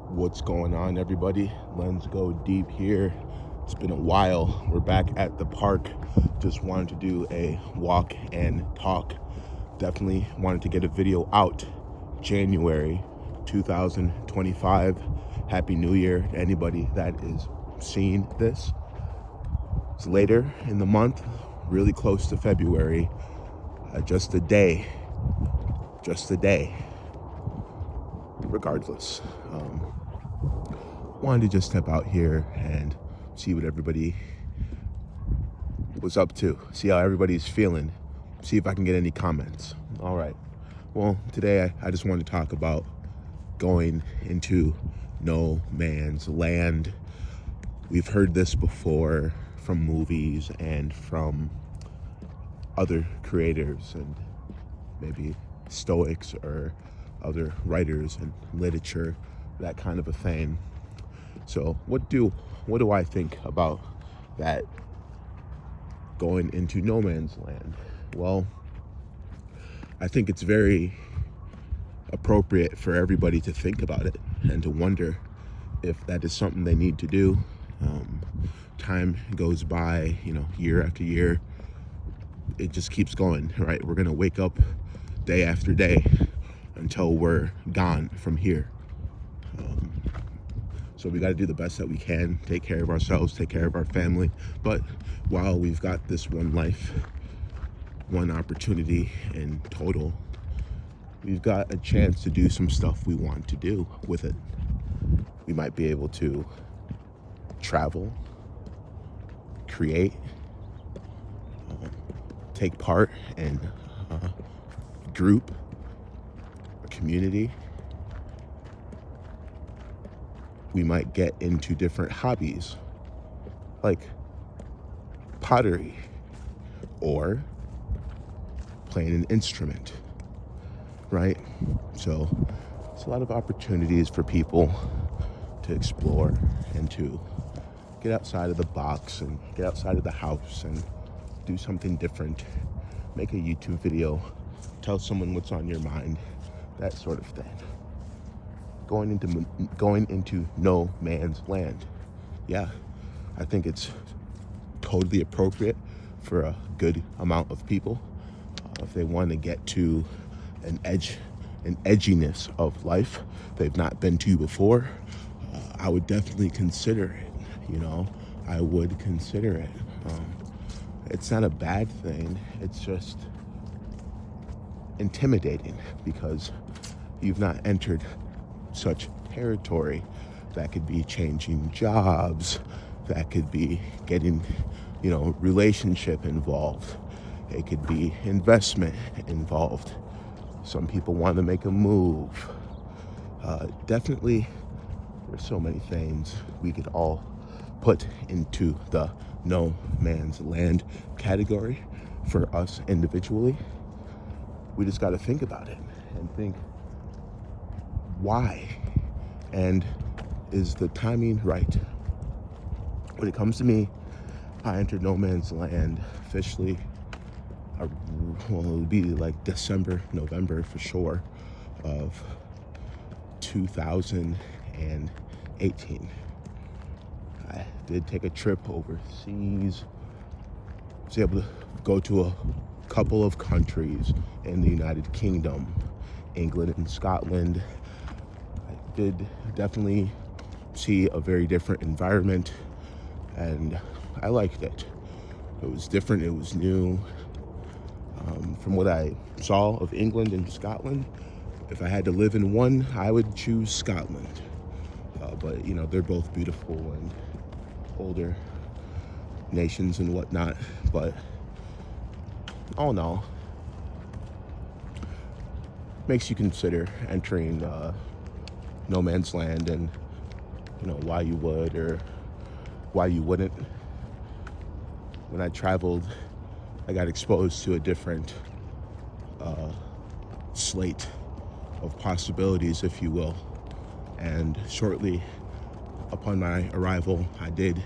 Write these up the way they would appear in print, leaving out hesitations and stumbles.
What's going on, everybody? Let's go deep here. It's been a while. We're back at the park. Just wanted to do a walk and talk. Definitely wanted to get a video out January 2025. Happy New Year to anybody that is seeing this. It's later in the month, really close to February. Just a day. Regardless. Wanted to just step out here and see what everybody was up to, see how everybody's feeling, see if I can get any comments. All right. Well, today I just want to talk about going into no man's land. We've heard this before from movies and from other creators and maybe Stoics or other writers and literature, that kind of a thing. So what do I think about that, going into no man's land? Well, I think it's very appropriate for everybody to think about it and to wonder if that is something they need to do. Time goes by, year after year. It just keeps going, right? We're gonna wake up day after day until we're gone from here. So we got to do the best that we can, take care of ourselves, take care of our family. But while we've got this one life, one opportunity in total, we've got a chance to do some stuff we want to do with it. We might be able to travel, create, take part in a group, a community. We might get into different hobbies like pottery or playing an instrument, right? So it's a lot of opportunities for people to explore and to get outside of the box and get outside of the house and do something different, make a YouTube video, tell someone what's on your mind, that sort of thing. Going into no man's land. Yeah, I think it's totally appropriate for a good amount of people. If they want to get to an edginess of life they've not been to before, I would definitely consider it. I would consider it. It's not a bad thing. It's just intimidating because you've not entered such territory. That could be changing jobs, that could be getting, relationship involved. It could be investment involved. Some people want to make a move. Definitely, there's so many things we could all put into the no man's land category for us individually. We just got to think about it and think, why? And is the timing right? When it comes to me, I entered no man's land officially, it would be like November for sure, of 2018. I did take a trip overseas. Was able to go to a couple of countries in the United Kingdom, England and Scotland. Did definitely see a very different environment, and I liked it. It was different, it was new. From what I saw of England and Scotland, if I had to live in one, I would choose Scotland. But they're both beautiful and older nations and whatnot. But all in all, makes you consider entering no man's land and why you would or why you wouldn't. When I traveled, I got exposed to a different slate of possibilities, if you will. And shortly upon my arrival, I did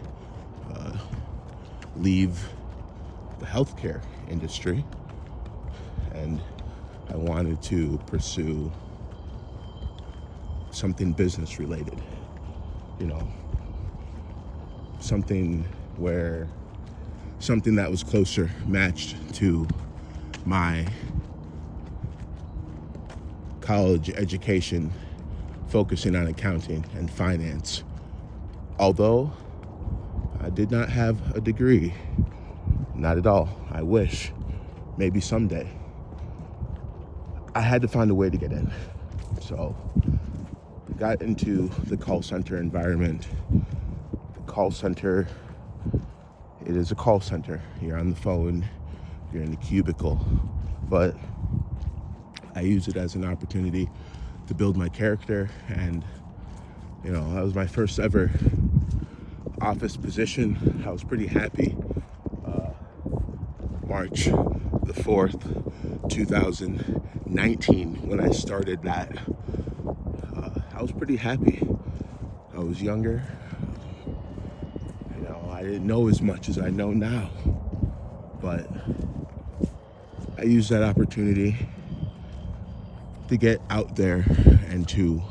leave the healthcare industry, and I wanted to pursue something business related, you know, something that was closer matched to my college education, focusing on accounting and finance. Although I did not have a degree, not at all. I wish, maybe someday. I had to find a way to get in. So I got into the call center environment. The call center, it is a call center. You're on the phone, you're in the cubicle, but I use it as an opportunity to build my character. And, you know, that was my first ever office position. I was pretty happy. March the 4th, 2019, when I started that, I was pretty happy. I was younger. You know, I didn't know as much as I know now, but I used that opportunity to get out there and to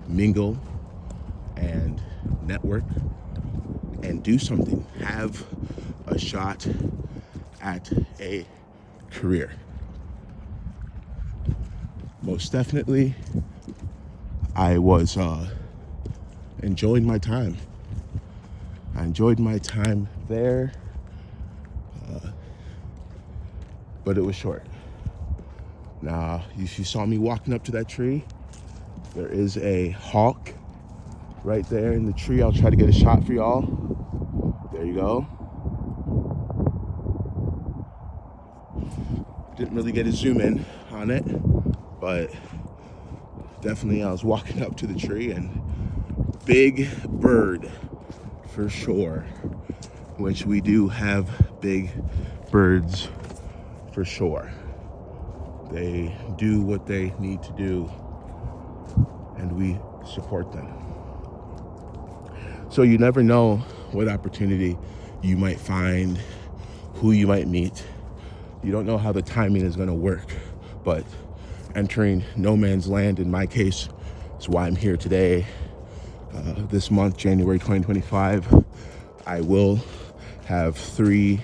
mingle and network and do something, have a shot at a career. Most definitely, I was enjoying my time. I enjoyed my time there, but it was short. Now, if you saw me walking up to that tree, there is a hawk right there in the tree. I'll try to get a shot for y'all. There you go. Didn't really get a zoom in on it, but definitely I was walking up to the tree, and big bird for sure, which we do have big birds for sure. They do what they need to do, and we support them. So you never know what opportunity you might find, who you might meet. You don't know how the timing is going to work, but entering no man's land, in my case, is why I'm here today. This month, January 2025, I will have 3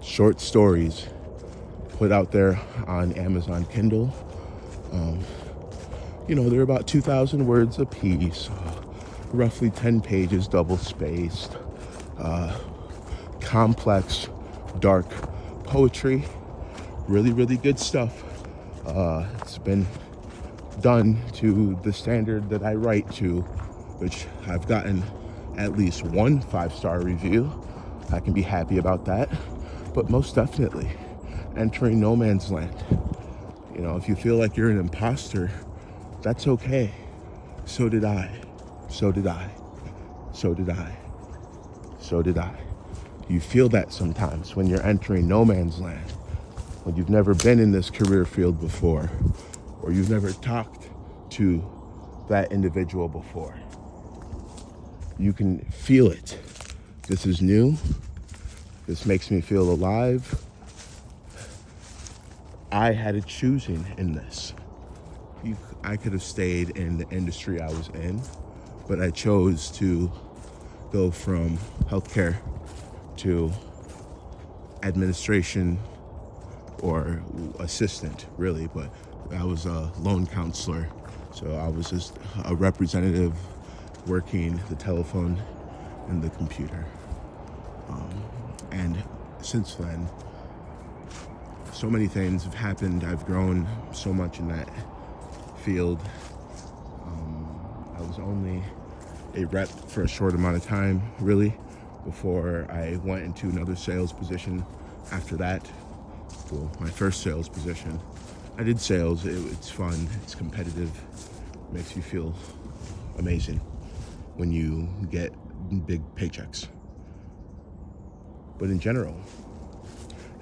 short stories put out there on Amazon Kindle. You know, they're about 2,000 words a piece, roughly 10 pages, double spaced, complex, dark poetry, really, really good stuff. It's been done to the standard that I write to, which I've gotten at least 1 5-star review. I can be happy about that. But most definitely, entering no man's land. You know, if you feel like you're an imposter, that's okay. So did I. So did I. So did I. So did I. You feel that sometimes when you're entering no man's land, when you've never been in this career field before, or you've never talked to that individual before. You can feel it. This is new. This makes me feel alive. I had a choosing in this. I could have stayed in the industry I was in, but I chose to go from healthcare to administration, or assistant, really, but I was a loan counselor. So I was just a representative working the telephone and the computer. And since then, so many things have happened. I've grown so much in that field. I was only a rep for a short amount of time, really, before I went into another sales position after that. Well, my first sales position. I did sales. It's fun. It's competitive. Makes you feel amazing when you get big paychecks. But in general,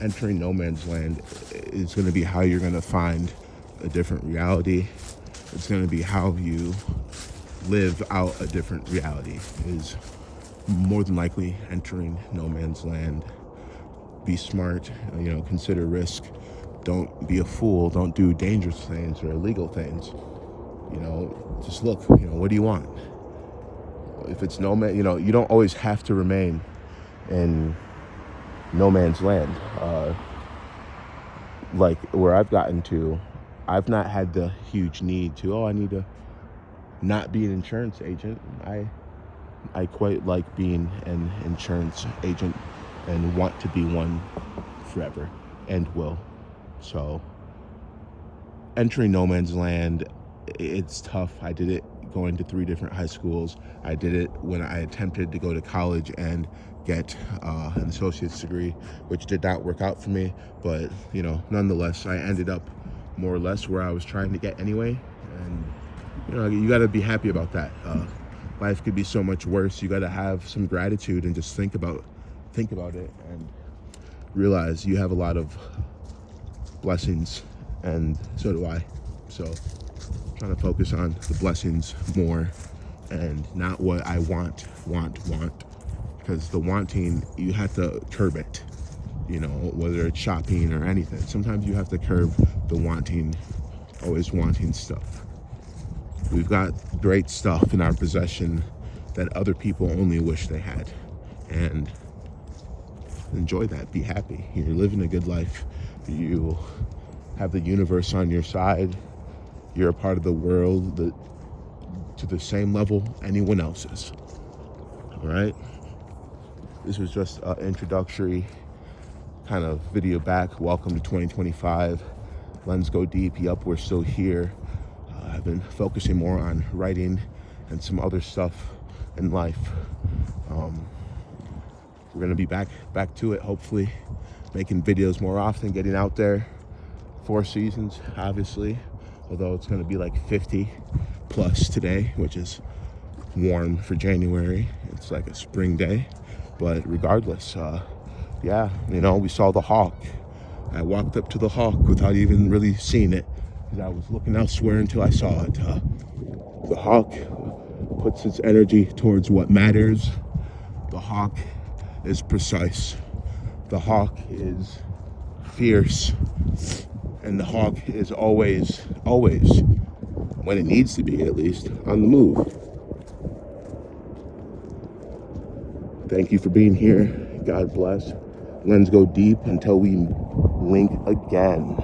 entering no man's land is going to be how you're going to find a different reality. It's going to be how you live out a different reality, is more than likely entering no man's land. Be smart, consider risk, Don't be a fool. Don't do dangerous things or illegal things. Just look, what do you want? If it's no man, you don't always have to remain in no man's land. Like where I've gotten to, I've not had the huge need to, I need to not be an insurance agent. I quite like being an insurance agent and want to be one forever and will. So entering no man's land, it's tough. I did it going to 3 different high schools. I did it when I attempted to go to college and get an associate's degree, which did not work out for me. But, nonetheless, I ended up more or less where I was trying to get anyway. And, you got to be happy about that. Life could be so much worse. You got to have some gratitude and just think about it and realize you have a lot of blessings, and so do I. So trying to focus on the blessings more and not what I want, because the wanting, you have to curb it, whether it's shopping or anything. Sometimes you have to curb the wanting, always wanting stuff. We've got great stuff in our possession that other people only wish they had, and enjoy that. Be happy. You're living a good life. You have the universe on your side. You're a part of the world to the same level anyone else is. All right? This was just an introductory kind of video back. Welcome to 2025. Lens Go Deep. Yep, we're still here. I've been focusing more on writing and some other stuff in life. We're going to be back to it, hopefully, making videos more often, getting out there. 4 seasons, obviously, although it's going to be like 50 plus today, which is warm for January. It's like a spring day, but regardless, we saw the hawk. I walked up to the hawk without even really seeing it, because I was looking elsewhere until I saw it. The hawk puts its energy towards what matters. The hawk is precise. The hawk is fierce. And the hawk is always, when it needs to be at least, on the move. Thank you for being here. God bless. Lens Go Deep until we link again.